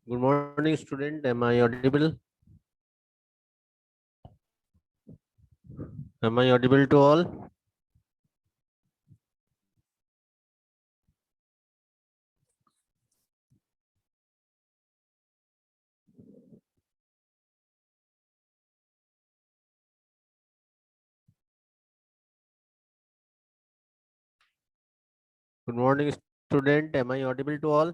Good morning, student. Am I audible? Am I audible to all? Good morning, student. Am I audible to all?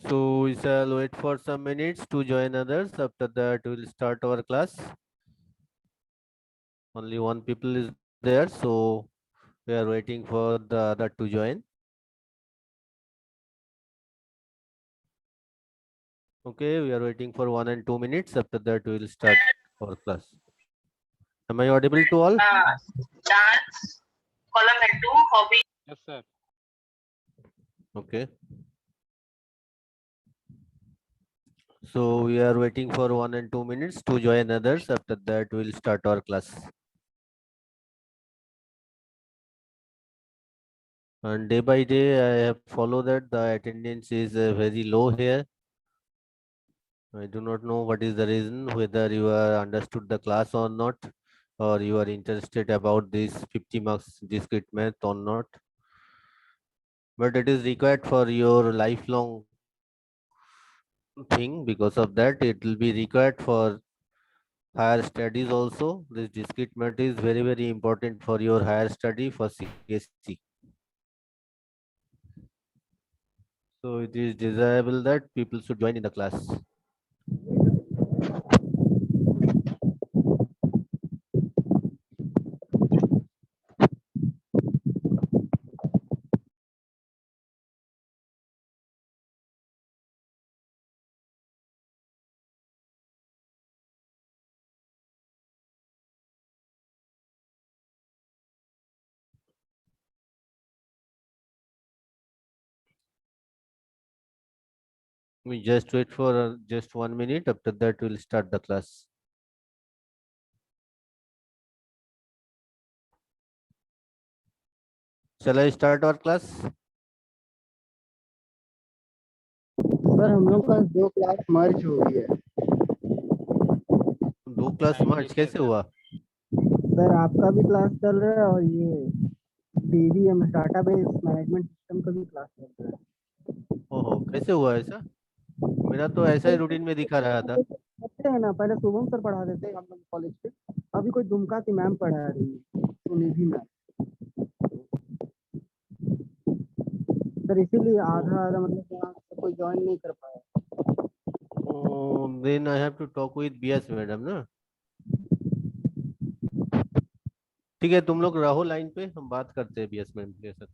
So we shall wait for some minutes to join others. After that, we'll start our class. Only one people is there, so we are waiting for the other to join. Okay, we are waiting for 1 and 2 minutes. After that, we'll start our class. Am I audible to all? Dance, column head 2, hobby. Yes, sir. Okay. So we are waiting for 1 and 2 minutes to join others. After that, we'll start our class. And day by day, I have followed that the attendance is very low here. I do not know what is the reason, whether you are understood the class or not, or you are interested about this 50 marks discrete math or not. But it is required for your lifelong thing. Because of that, it will be required for higher studies also. This discrete math is very, very important for your higher study for CSC. So it is desirable that people should join in the class. We just wait for just 1 minute. After that, we'll start the class. Shall I start our class? Sir हम लोग का 2 class मर्ज हो गई है। 2 class Time मर्ज check कैसे है, sir. हुआ? Sir आपका भी क्लास चल रहा है और ये डीबीएम डाटाबेस मैनेजमेंट सिस्टम का भी क्लास चल रहा है। ओहो, कैसे हुआ ऐसा? मेरा तो ऐसा ही रूटीन में दिखा रहा था। पढ़ते हैं ना, पहले शुभम सर पढ़ा देते हम लोग कॉलेज पे, अभी कोई दुमका की मैम पढ़ा रही है, सुनिधि मैम। सर इसीलिए आधा आधा मतलब यहाँ से कोई ज्वाइन नहीं कर पाया। Then I have to talk with BS madam ना। ठीक है, तुम लोग रहो लाइन पे, हम बात करते हैं बीएस मैडम के साथ।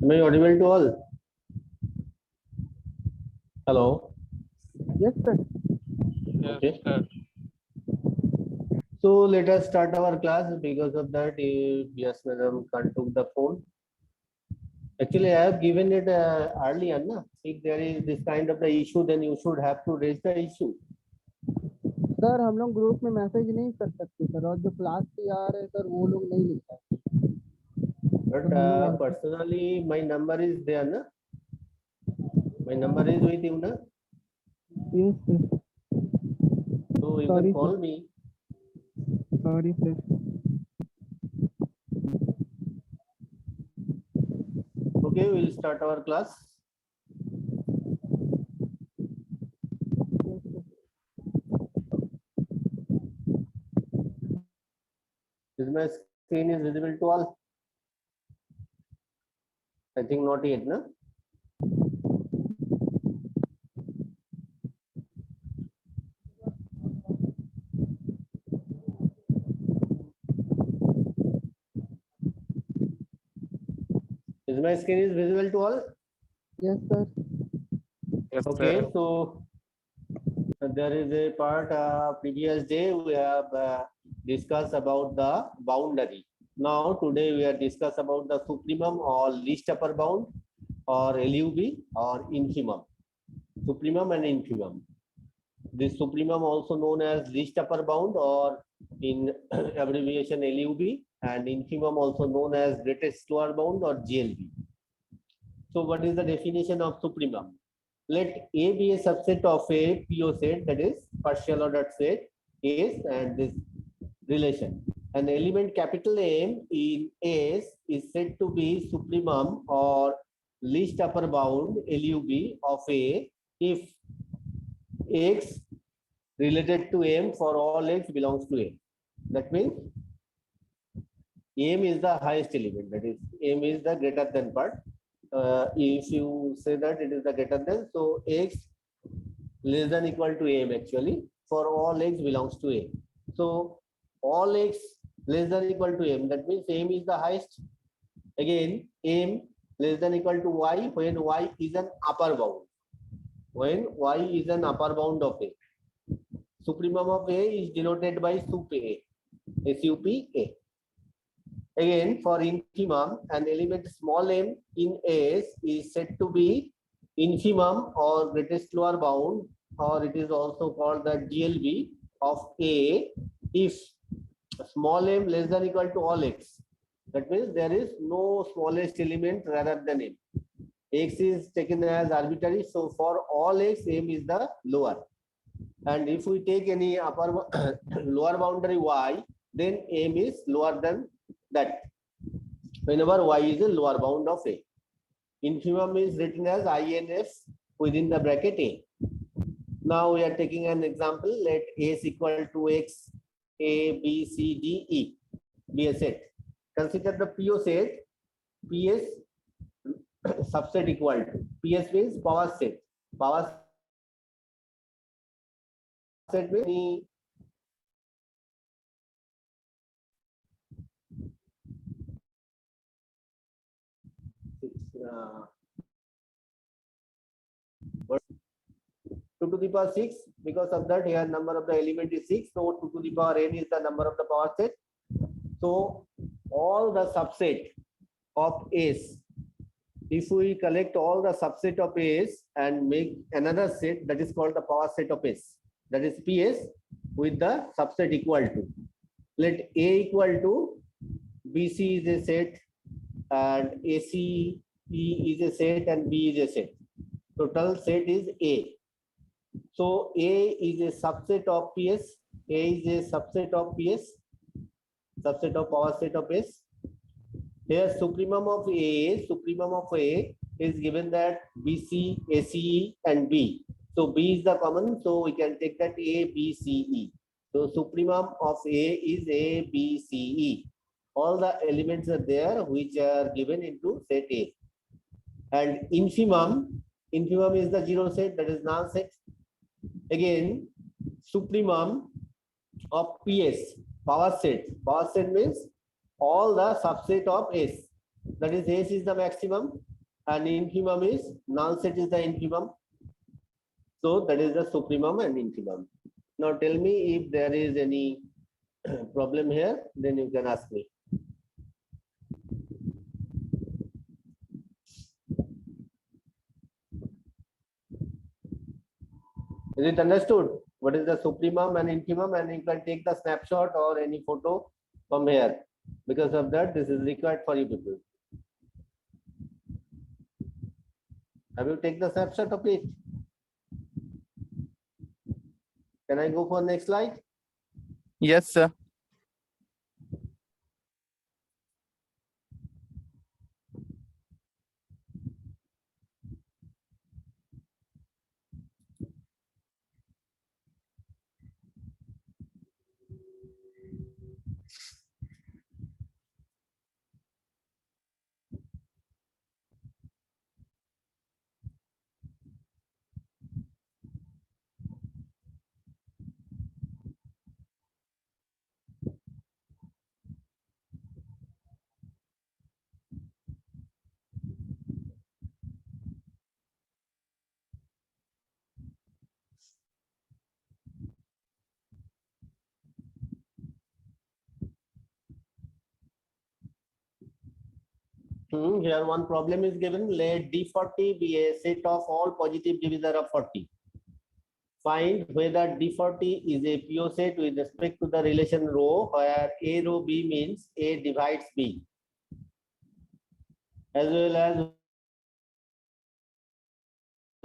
Am I audible to all? Hello. Yes sir. Yes, Okay. sir. So let us start our class. Because of that, BS madam can't took the phone. Actually, I have given it earlier. Na? If there is this kind of the issue, then you should have to raise the issue. Sir हम लोग group में message नहीं कर सकते sir, और जो class पे आ रहे हैं सर वो लोग नहीं लिखा है। But personally, my number is there. Na? My number is with you. Na? Yes sir. So you Sorry, can call me. Sorry sir. Okay, we'll start our class. Is my screen is visible to all? I think not yet, no? Is my screen is visible to all? Yes, sir. Yes, Okay, sir. so there is a part previous day we have discussed about the boundary. Now today we are discuss about the supremum or least upper bound or LUB or infimum. Supremum and infimum. This supremum also known as least upper bound or in abbreviation LUB, and infimum also known as greatest lower bound or GLB. So what is the definition of supremum? Let A be a subset of a PO set, that is partial ordered set S, and this relation. An element capital M in S is said to be supremum or least upper bound LUB of A if X related to M for all X belongs to A. That means M is the highest element, that is M is the greater than part. If you say that it is the greater than, so X less than equal to M actually for all X belongs to A. So all X less than equal to M, that means M is the highest. Again, M less than equal to Y when Y is an upper bound. When Y is an upper bound of A. Supremum of A is denoted by sup A, SUP-A. Again, for infimum, an element small m in S is said to be infimum or greatest lower bound, or it is also called the GLB of A if small m less than equal to all X. That means there is no smallest element rather than M. X is taken as arbitrary, so for all X, M is the lower. And if we take any upper lower boundary Y, then M is lower than that whenever Y is a lower bound of A. Infimum is written as INF within the bracket A. Now we are taking an example. Let A is equal to X, A, B, C, D, E be a set. Consider the PO set, PS subset equal to. PS means power set. Power set means uh, 2 to the power 6. Because of that, here number of the element is 6. So 2 to the power n is the number of the power set. So all the subset of S, if we collect all the subset of S and make another set, that is called the power set of S. That is PS with the subset equal to. Let A equal to BC is a set and ACE is a set and B is a set. Total set is A. So A is a subset of PS. A is a subset of PS, subset of power set of S. Here supremum of A is given that BC, ACE and B. So B is the common, so we can take that A, B, C, E. So supremum of A is A, B, C, E. All the elements are there which are given into set A. And infimum is the zero set, that is null set. Again, supremum of PS, power set. Power set means all the subset of S. That is S is the maximum and infimum is null set is the infimum. So that is the supremum and infimum. Now tell me if there is any problem here, then you can ask me. Is it understood? What is the supremum and infimum? And you can take the snapshot or any photo from here. Because of that, this is required for you people. Have you take the snapshot of it? Can I go for next slide? Yes, sir. Here one problem is given. Let D40 be a set of all positive divisor of 40. Find whether D40 is a pure set with respect to the relation rho, where A rho B means A divides B, as well as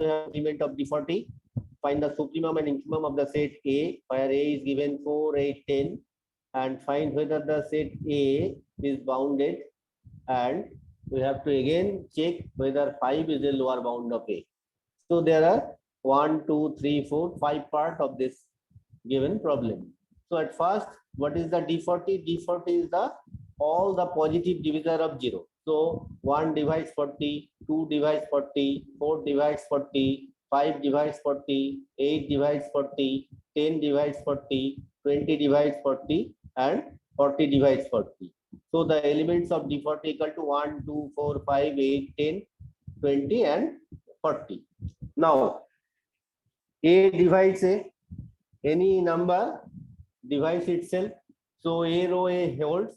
element of D40. Find the supremum and infimum of the set A, where A is given 4, 8, 10, and find whether the set A is bounded, and we have to again check whether 5 is a lower bound of A. So there are 1, 2, 3, 4, 5 parts of this given problem. So at first, what is the D40? D40 is the all the positive divisor of 0. So 1 divides 40, 2 divides 40, 4 divides 40, 5 divides 40, 8 divides 40, 10 divides 40, 20 divides 40, and 40 divides 40. So the elements of D40 equal to 1, 2, 4, 5, 8, 10, 20, and 40. Now, A divides A, any number divides itself. So A rho A holds.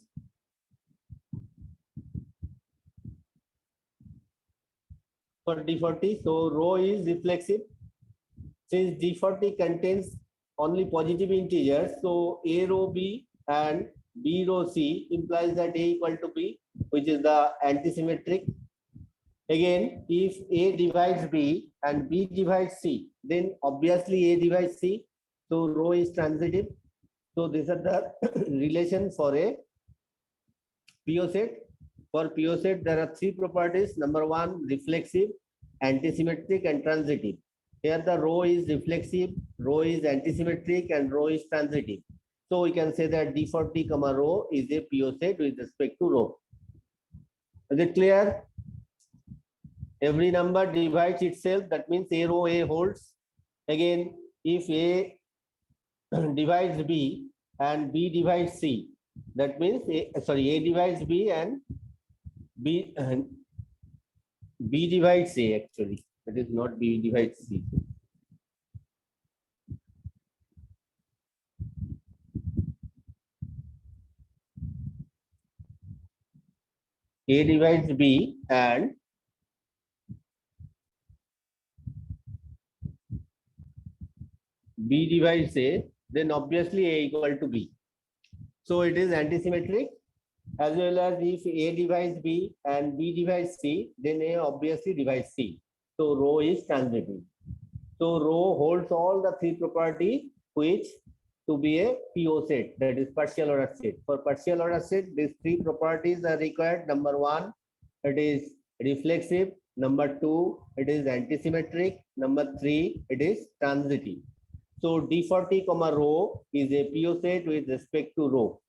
For D40, so rho is reflexive. Since D40 contains only positive integers, so A rho B and B rho C implies that A equal to B, which is the antisymmetric. Again, if A divides B and B divides C, then obviously A divides C, so rho is transitive. So these are the relations for a pure set. For pure set, there are 3 properties. Number 1, reflexive, antisymmetric, and transitive. Here the rho is reflexive, rho is antisymmetric, and rho is transitive. So we can say that D40, rho is a pure set with respect to rho. Is it clear? Every number divides itself. That means A rho A holds. Again, if A divides B and B divides C, that means A divides B and B divides A actually. That is not B divides C. A divides B and B divides A, then obviously A equal to B. So it is antisymmetric, as well as if A divides B and B divides C, then A obviously divides C. So rho is transitive. So rho holds all the 3 properties which to be a PO set, that is partial order set. For partial order set, these 3 properties are required. Number 1, it is reflexive. Number 2, it is antisymmetric. Number 3, it is transitive. So D40, rho is a PO set with respect to rho.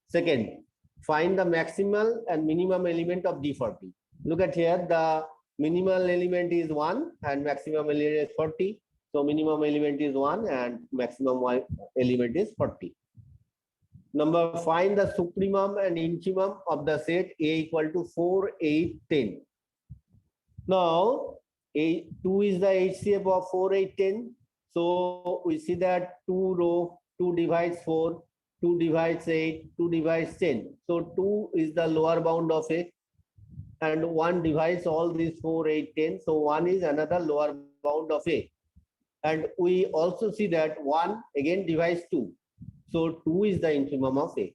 Second, find the maximal and minimum element of D40. Look at here, the minimal element is 1 and maximum element is 40. So minimum element is 1 and maximum element is 40. Number, find the supremum and infimum of the set A equal to 4, 8, 10. Now, 2 is the HCF of 4, 8, 10. So we see that 2 rho, 2 divides 4, 2 divides 8, 2 divides 10. So 2 is the lower bound of A, and 1 divides all these 4, 8, 10. So 1 is another lower bound of A. And we also see that 1 again divides 2. So 2 is the infimum of A.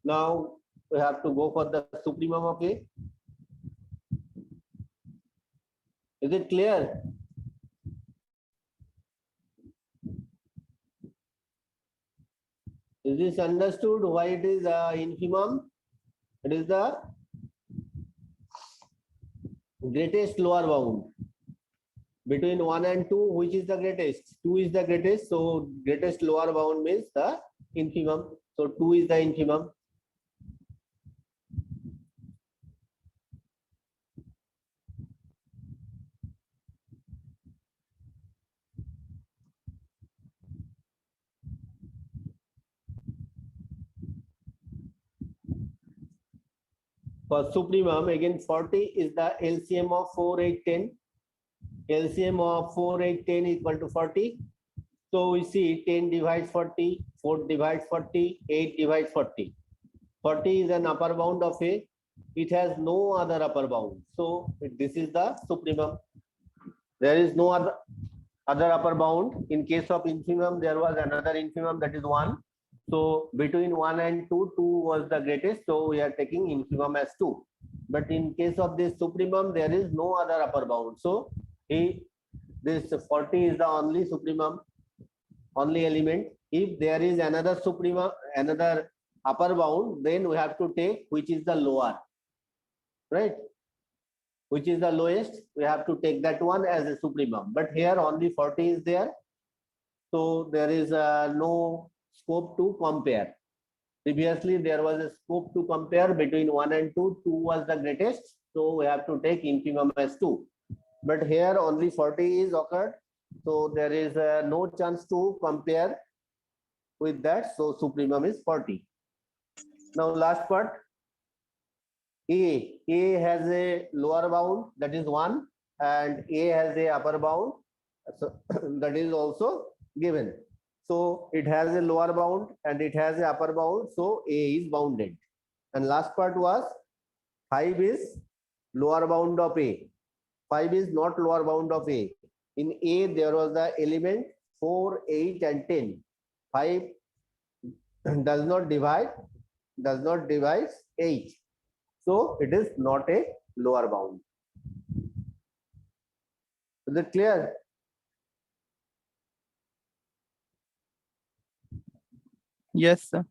Now we have to go for the supremum of A. Is it clear? Is this understood why it is infimum? It is the greatest lower bound. Between 1 and 2, which is the greatest? 2 is the greatest. So greatest lower bound means the infimum. So 2 is the infimum. For supremum, again 40 is the LCM of 4, 8, 10. LCM of 4, 8, 10 equal to 40. So we see 10 divides 40, 4 divides 40, 8 divides 40. 40 is an upper bound of A. It has no other upper bound. So this is the supremum. There is no other upper bound. In case of infimum, there was another infimum, that is 1. So between 1 and 2, 2 was the greatest. So we are taking infimum as 2. But in case of this supremum, there is no other upper bound. So this 40 is the only supremum, only element. If there is another supremum, another upper bound, then we have to take which is the lower, right? Which is the lowest, we have to take that one as a supremum. But here only 40 is there. So there is no scope to compare. Previously, there was a scope to compare between 1 and 2. 2 was the greatest. So we have to take infimum as 2. But here only 40 is occurred. So there is no chance to compare with that. So supremum is 40. Now last part. A has a lower bound, that is 1, and A has a upper bound, so that is also given. So it has a lower bound and it has a upper bound, so A is bounded. And last part was 5 is lower bound of A. 5 is not lower bound of A. In A there was the element 4, 8 and 10. 5 does not divide 8. So it is not a lower bound. Is it clear? Yes, sir.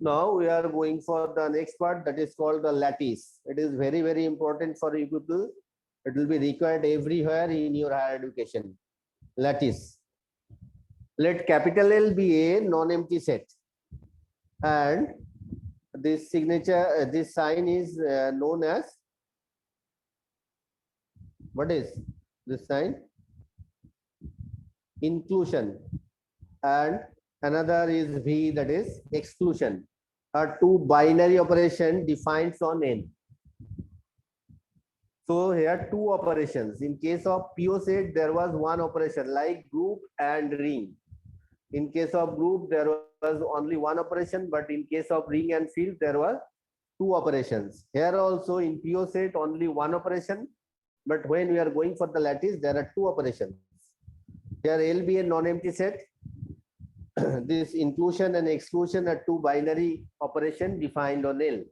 Now we are going for the next part, that is called the lattice. It is very, very important for you people. It will be required everywhere in your higher education. Lattice. Let capital L be a non-empty set, and this signature, this sign is known as, what is this sign? Inclusion. And another is V, that is exclusion. Are two binary operation defined on N. So here two operations. In case of PO set, there was one operation like group and ring. In case of group, there was only one operation, but in case of ring and field, there were two operations. Here also in PO set, only one operation, but when we are going for the lattice, there are two operations. Here L be a non-empty set. This inclusion and exclusion are two binary operation defined on L.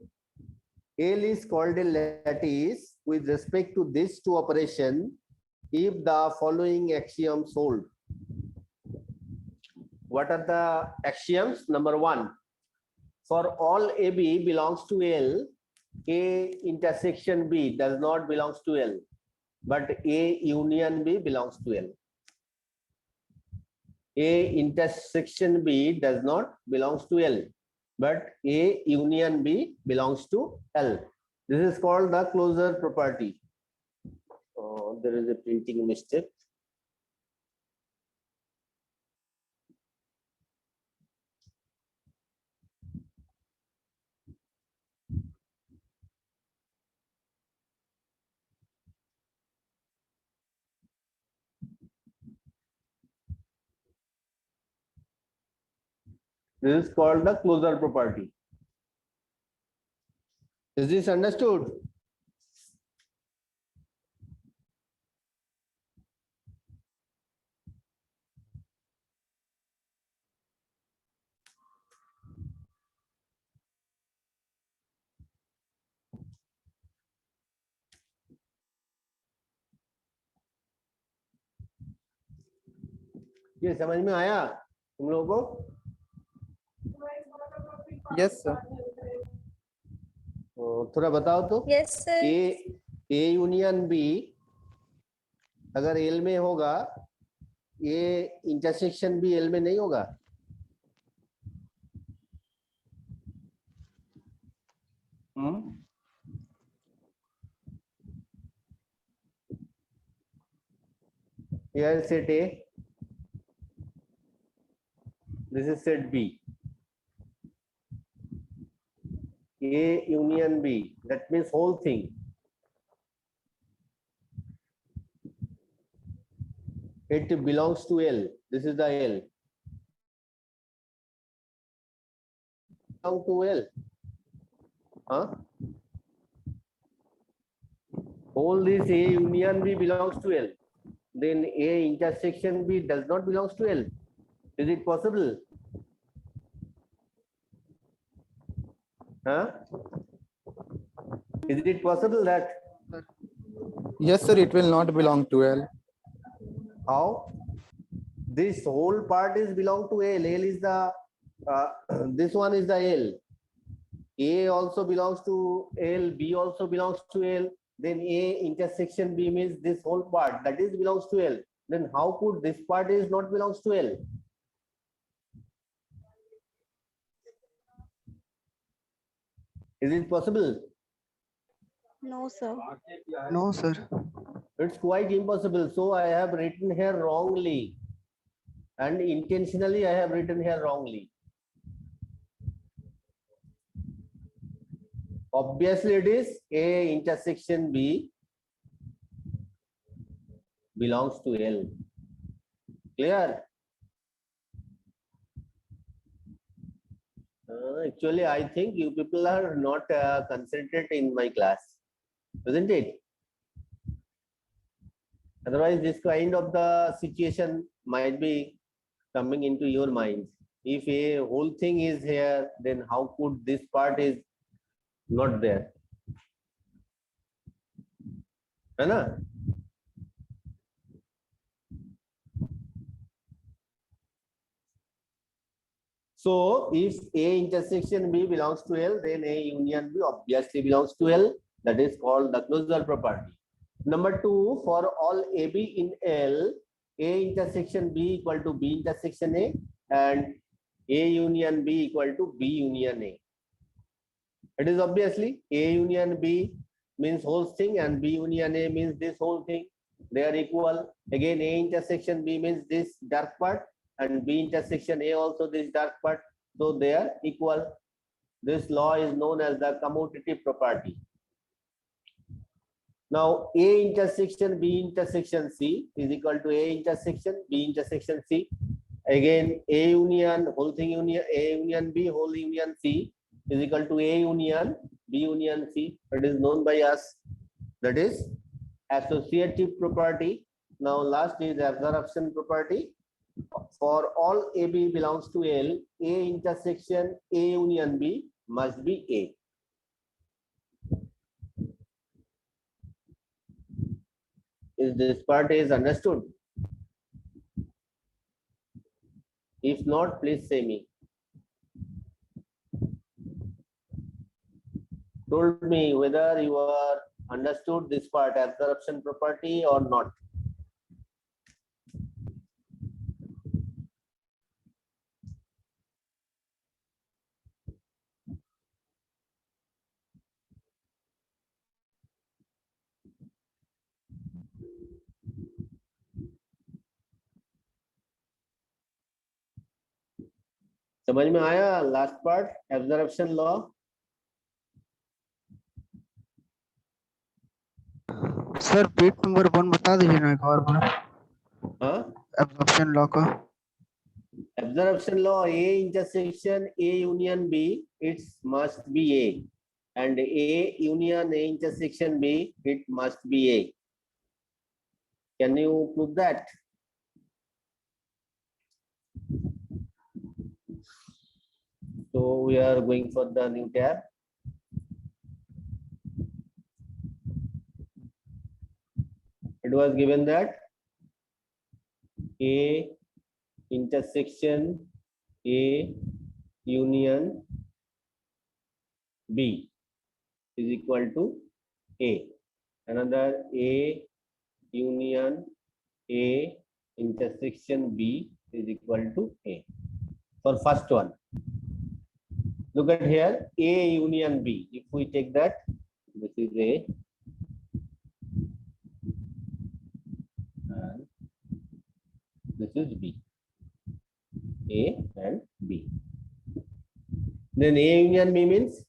L is called a lattice with respect to these two operations if the following axioms hold. What are the axioms? Number 1, for all AB belongs to L, A intersection B does not belongs to L, but A union B belongs to L. A intersection B does not belongs to L, but A union B belongs to L. This is called the closure property. There is a printing mistake. This is called the closure property. Is this understood? ये समझ में आया तुम लोगों को? Yes, sir. थोड़ा बताओ तो. Yes, sir. A union B अगर L में होगा, A इंटरसेक्शन भी L में नहीं होगा. Here is set A. This is set B. A union B, that means whole thing. It belongs to L. This is the L. belong to L? Huh? All this A union B belongs to L. Then A intersection B does not belongs to L. Is it possible? Huh? Is it possible that? Yes, sir. It will not belong to L. How? This whole part is belong to L. L is the this one is the L. A also belongs to L. B also belongs to L. Then A intersection B means this whole part that is belongs to L. Then how could this part is not belongs to L? Is it possible? No, sir. No, sir. It's quite impossible. So I have written here wrongly. And intentionally I have written here wrongly. Obviously it is A intersection B belongs to L. Clear? Actually, I think you people are not concentrated in my class, isn't it? Otherwise, this kind of the situation might be coming into your minds. If a whole thing is here, then how could this part is not there? है ना? So if A intersection B belongs to L, then A union B obviously belongs to L. That is called the closure property. Number two, for all AB in L, A intersection B equal to B intersection A and A union B equal to B union A. It is obviously A union B means whole thing and B union A means this whole thing. They are equal. Again, A intersection B means this dark part and B intersection A also this dark part. So they are equal. This law is known as the commutative property. Now A intersection B intersection C is equal to A intersection B intersection C. Again, A union whole thing union A union B whole union C is equal to A union B union C. That is known by us. That is associative property. Now last is absorption property. For all AB belongs to L, A intersection A union B must be A. Is this part is understood? If not, please say me. Told me whether you are understood this part, absorption property or not. समझ में आया last part absorption law? Sir page number 1 बता दीजिए ना एक और बार हाँ, absorption law का। absorption law, A intersection A union B, it must be A, and A union A intersection B, it must be A. Can you prove that? So we are going for the new tab. It was given that A intersection A union B is equal to A. Another A union A intersection B is equal to A. For first one, look at here, A union B. If we take that, this is A and this is B. A and B. Then A union B means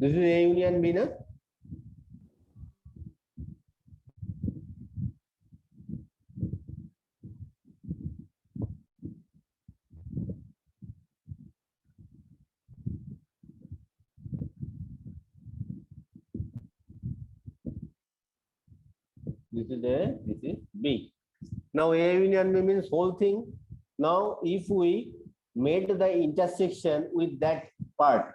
This is A union B, na? This is A, this is B. Now A union B means whole thing. Now if we made the intersection with that part,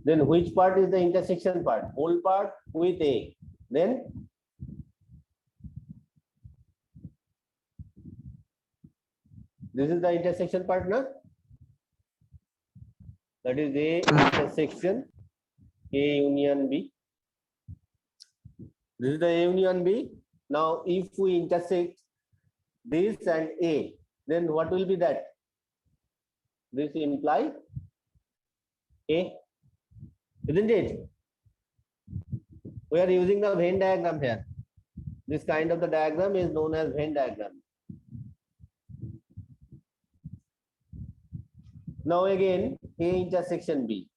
then which part is the intersection part? Whole part with A. Then this is the intersection part, na? That is A intersection A union B. This is the A union B. Now if we intersect this and A, then what will be that? This imply A, isn't it? We are using the Venn diagram here. This kind of the diagram is known as Venn diagram. Now again, A intersection B.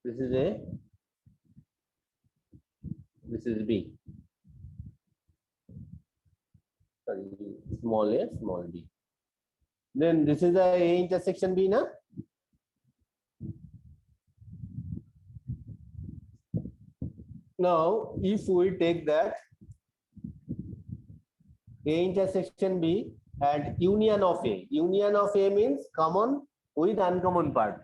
This is A. This is B. Sorry, small a, small b. Then this is the A intersection B, na? Now, if we take that A intersection B and union of A. Union of A means common with uncommon part.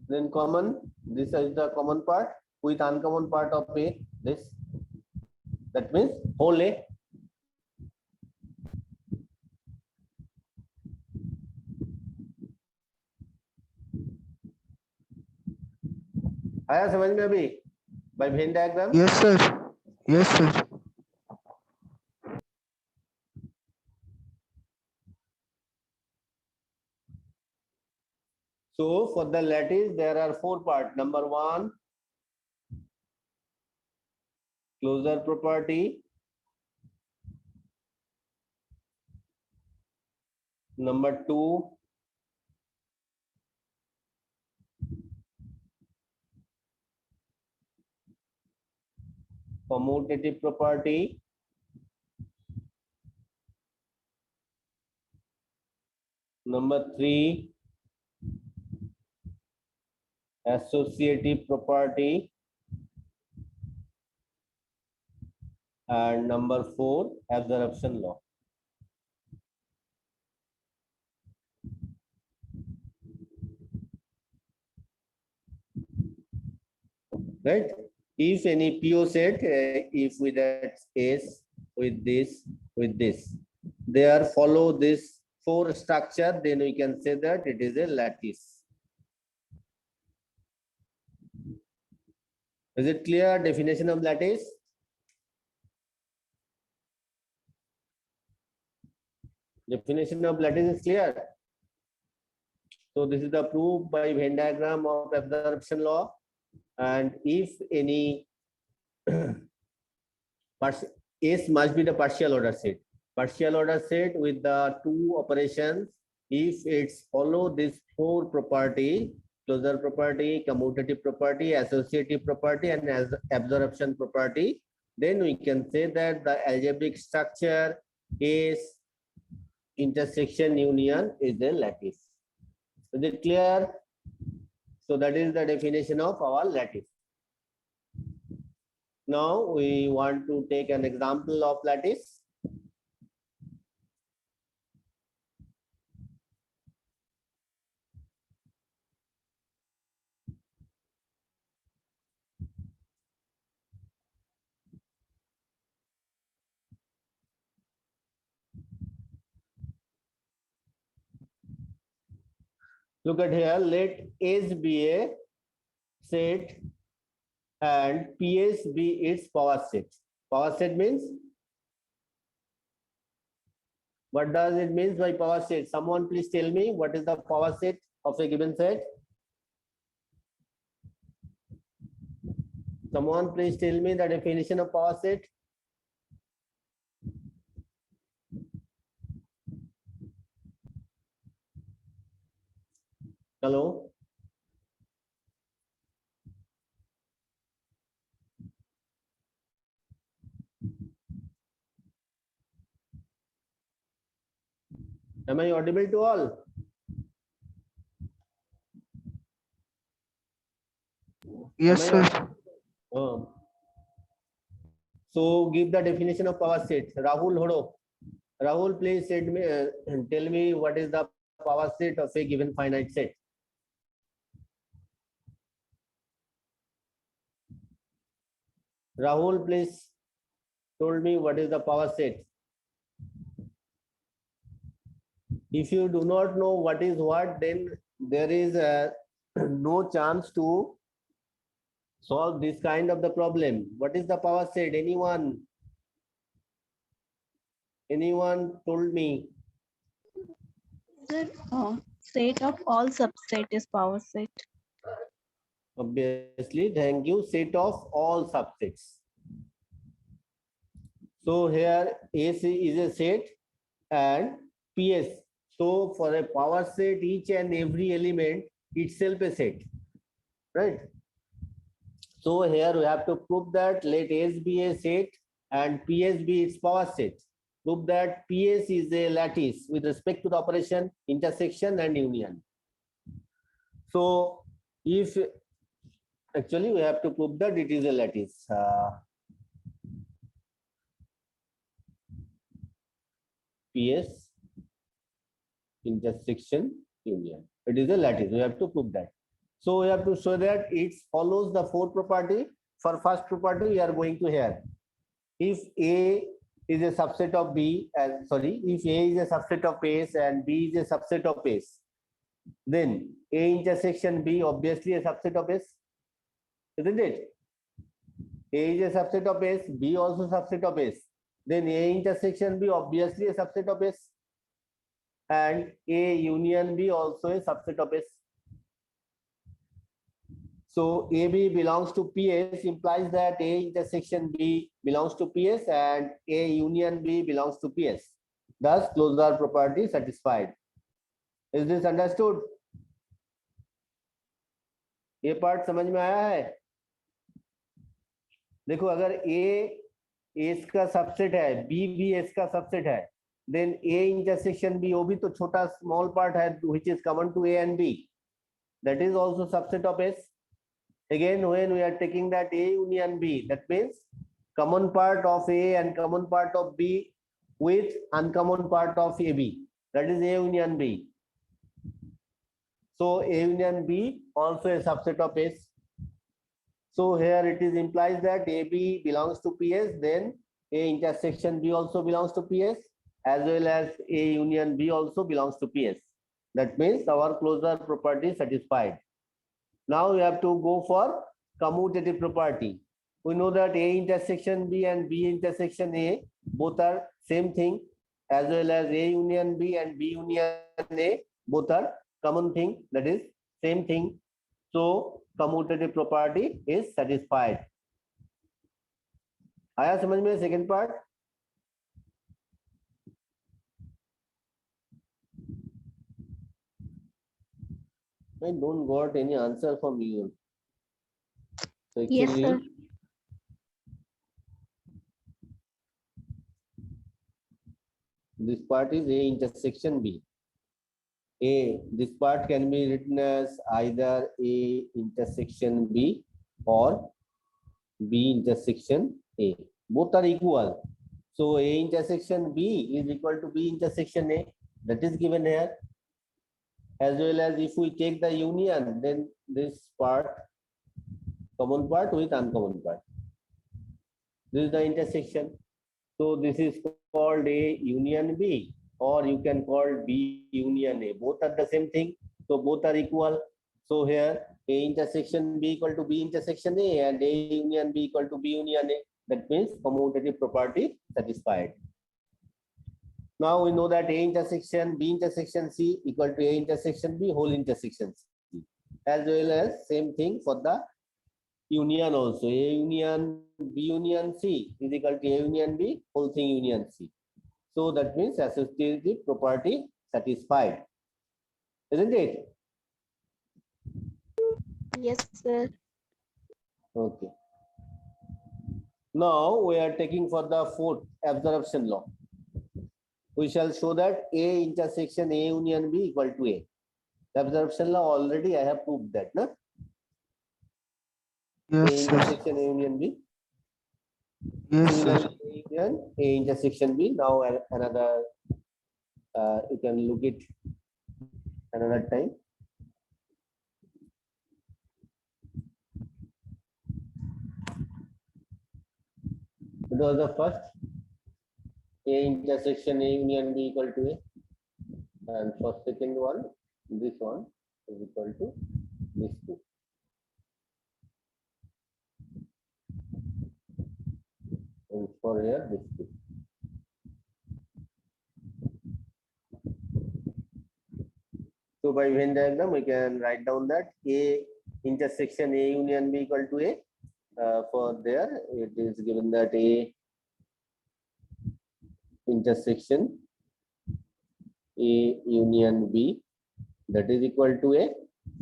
Then common, this is the common part with uncommon part of A, this. That means whole A. आया समझ में अभी by Venn diagram? Yes, sir. Yes, sir. So for the lattice, there are 4 parts. Number 1, closure property. Number 2, commutative property. Number 3, associative property. And number 4, absorption law. Right? If any PO set, if with that S, with this, they are follow this 4 structure, then we can say that it is a lattice. Is it clear definition of lattice? Definition of lattice is clear. So this is the proof by Venn diagram of absorption law. And if any S must be the partial order set. Partial order set with the 2 operations. If it's follow this 4 property, closure property, commutative property, associative property, and absorption property, then we can say that the algebraic structure is intersection union is a lattice. Is it clear? So that is the definition of our lattice. Now we want to take an example of lattice. Look at here, let S be a set and PS be its power set. Power set means? What does it mean by power set? Someone please tell me what is the power set of a given set? Someone please tell me the definition of power set. Hello. Am I audible to all? Yes, Am I sir. So give the definition of power set. Rahul Hodo. Rahul, please tell me what is the power set of a given finite set. Rahul, please told me what is the power set. If you do not know what is what, then there is no chance to solve this kind of the problem. What is the power set? Anyone? Anyone told me? Sir, set of all subset is power set. Obviously, thank you. Set of all subsets. So here AC is a set and PS. So for a power set, each and every element itself a set, right? So here we have to prove that let S be a set and PS be its power set. Prove that PS is a lattice with respect to the operation, intersection and union. So if actually we have to prove that it is a lattice. PS intersection union. It is a lattice. We have to prove that. So we have to show that it follows the four property. For first property, we are going to here. If A is a subset of B, and if A is a subset of S and B is a subset of S, then A intersection B obviously a subset of S, isn't it? A is a subset of S, B also subset of S. Then A intersection B obviously a subset of S, and A union B also a subset of S. So AB belongs to PS implies that A intersection B belongs to PS and A union B belongs to PS. Thus, closure property satisfied. Is this understood? ये part समझ में आया है? देखो अगर A S का subset है, B भी S का सबसेट है, then A intersection B वो भी तो छोटा small part है which is common to A and B. That is also subset of S. Again, when we are taking that A union B, that means common part of A and common part of B with uncommon part of AB. That is A union B. So A union B also a subset of S. So here it is implies that AB belongs to PS, then A intersection B also belongs to PS, as well as A union B also belongs to PS. That means our closure property is satisfied. Now we have to go for commutative property. We know that A intersection B and B intersection A both are same thing, as well as A union B and B union A both are common thing, that is same thing. So commutative property is satisfied. आया समझ में second part? I don't got any answer from you. So Yes, actually, sir. this part is A intersection B. This part can be written as either A intersection B or B intersection A. Both are equal. So A intersection B is equal to B intersection A. That is given here. As well as if we take the union, then this part, common part with uncommon part. This is the intersection. So this is called A union B, or you can call B union A. Both are the same thing. So both are equal. So here A intersection B equal to B intersection A and A union B equal to B union A. That means commutative property satisfied. Now we know that A intersection B intersection C equal to A intersection B whole intersection C. As well as same thing for the union also. A union B union C is equal to A union B whole thing union C. So that means associative property satisfied, isn't it? Yes, sir. Okay. Now we are taking for the fourth absorption law. We shall show that A intersection A union B equal to A. The absorption law already I have proved that, no? A Yes, sir. intersection A union B. Yes, sir. Similarly, A union A intersection B. Now another, you can look it another time. It was the first A intersection A union B equal to A, and for second one, this one is equal to this two. And for here, this two. So by Venn diagram, we can write down that A intersection A union B equal to A. For there, it is given that A intersection A union B, that is equal to A,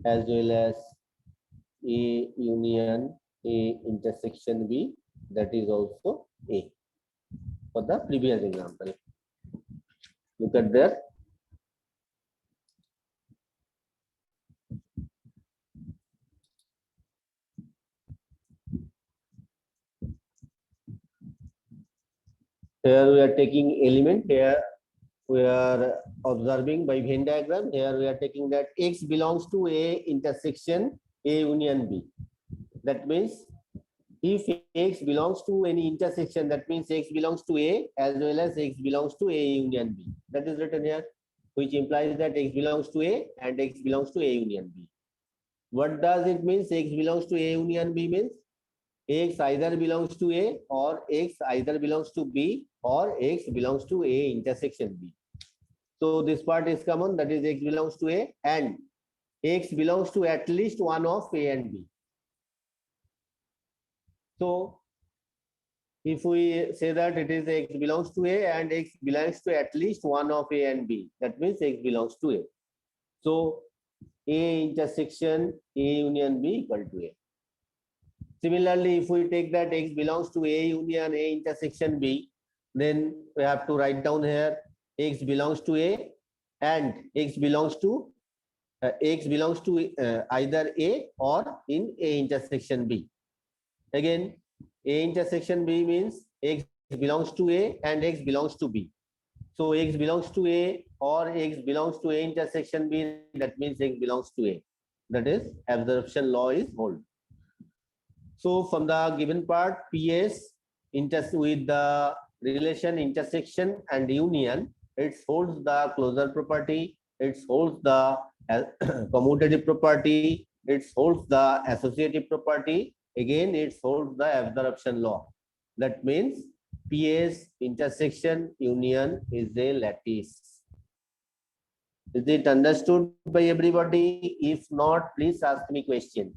as well as A union A intersection B, that is also A. For the previous example, look at there. Here we are taking element, here we are observing by Venn diagram. Here we are taking that X belongs to A intersection A union B. That means if X belongs to any intersection, that means X belongs to A as well as X belongs to A union B. That is written here, which implies that X belongs to A and X belongs to A union B. What does it mean? X belongs to A union B means X either belongs to A or X either belongs to B or X belongs to A intersection B. So this part is common, that is X belongs to A and X belongs to at least one of A and B. So if we say that it is X belongs to A and X belongs to at least one of A and B, that means X belongs to A. So A intersection A union B equal to A. Similarly, if we take that X belongs to A union A intersection B, then we have to write down here X belongs to A and X belongs to either A or in A intersection B. Again, A intersection B means X belongs to A and X belongs to B. So X belongs to A or X belongs to A intersection B, that means X belongs to A. That is, absorption law is hold. So from the given part, PS with the relation intersection and union, it holds the closure property, it holds the commutative property, it holds the associative property, again it holds the absorption law. That means PS intersection union is a lattice. Is it understood by everybody? If not, please ask me question.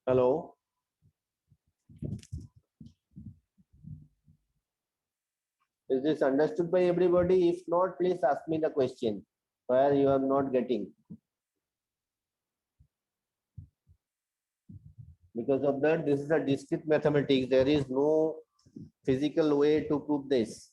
Hello. Is this understood by everybody? If not, please ask me the question where you are not getting. Because of that, this is a discrete mathematics. There is no physical way to prove this.